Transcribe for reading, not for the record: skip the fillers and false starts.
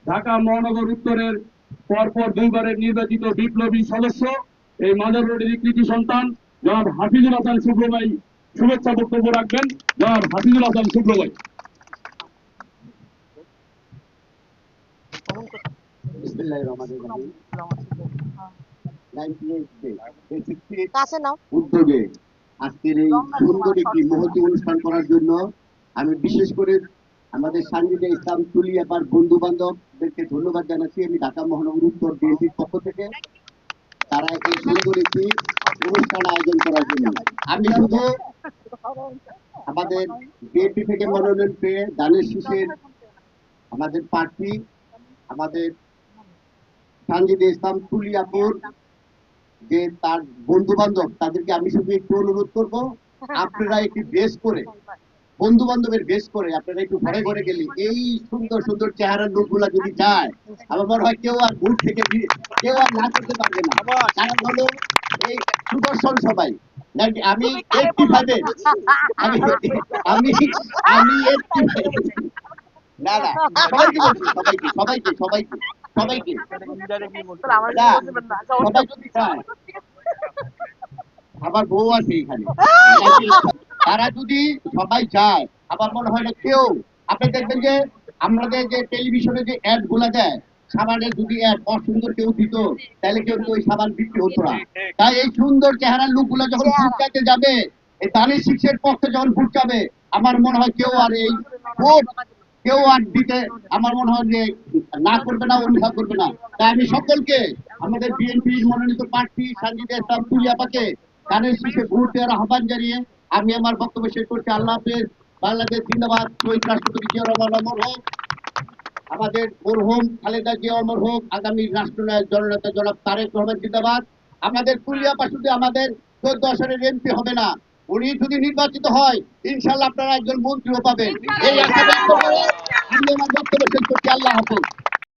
ঢাকা মহানগর উত্তরের পরপর দুইবারের নির্বাচিত বিপ্লবী সদস্য, এই মাদার রোডের কৃতি সন্তান জনাব হাফিজুল হাসান শুভ্র ভাই শুভেচ্ছা বক্তব্য রাখবেন। জনাব হাফিজুল হাসান শুভ্র ভাই। উদ্যোগে আজকের এই সুন্দর একটি মহতি অনুষ্ঠান করার জন্য আমি বিশেষ করে আমাদের সাংবিধানিক ইসলাম তুলিয়াপার বন্ধু বান্ধবদেরকে ধন্যবাদ জানাচ্ছি। আমি ঢাকা মহানগর উত্তর বিএনপির পক্ষ থেকে তারা এই সুন্দর একটি অনুষ্ঠান আয়োজন করার জন্য। আমি শুধু আমাদের বিএনপি থেকে মনোনয়ন পেয়ে দানের শীষের আমাদের প্রার্থী আমাদের সাংবিধানিক ইসলাম তুলিয়াপুর যে তার বন্ধু বান্ধব তাদেরকে আমি শুধু একটু অনুরোধ করবো, আপনারা একটি বেশ করে বন্ধু বান্ধবের বেশ করে আপনারা একটু ঘরে ঘরে গেলে এই সুন্দর সুন্দর চেহারার লোকগুলা যদি যায়, আমার মনে হয় কেউ আর ভোট থেকে কেউ আর না করতে পারবে না। কারণ হলো এই সুদর্শন সবাই আমি আমি আমি আমি না না সবাইকে বলছি, সবাইকে সবাইকে সবাইকে সবাইকে সবাই যদি চায়, আমার বউ আছে এখানে, তারা যদি সবাই চায়, আমার মনে হয় না কেউ, আপনি দেখবেন যে আমাদের যে টেলিভিশনে যে অ্যাড গুলা দেয় সাবানের, যদি অ্যাড অসুন্দর কেউ দিত তাহলে কেউ ওই সাবান বিক্রি হতো না। তাই এই সুন্দর চেহারার লোকগুলা যখন ভোট চাইতে যাবে, এই দানের শীষের পক্ষে যখন ভোট চাবে, আমার মনে হয় কেউ আর এই ভোট কেউ আর দিতে আমার মনে হয় যে না করবে না, অনুভব করবে না। তাই আমি সকলকে আমাদের বিএনপির মনোনীত প্রার্থী সাংবিধানিক ইসলাম তুলিয়াপাকে দানের শীষে ভোট দেওয়ার আহ্বান জানিয়ে আমি আমার বক্তব্য শেষ করছি। আল্লাহ হাফেজ। বাংলাদেশ জিন্দাবাদ। শহীদ রাষ্ট্রপতি জিয়া রহমান অমর হোক। আমাদের মরহুম খালেদা জিয়া অমর হোক। আগামী রাষ্ট্রনায়ক জননেতা জনাব তারেক রহমান জিন্দাবাদ। আমাদের তুলিয়াপা শুধু আমাদের 14 আসনের এমপি হবে না, উনি যদি নির্বাচিত হয় ইনশাল্লাহ আপনারা একজন মন্ত্রীও পাবেন। এই আশা ব্যক্ত করে আমি আমার বক্তব্য শেষ করছি। আল্লাহ হাফেজ।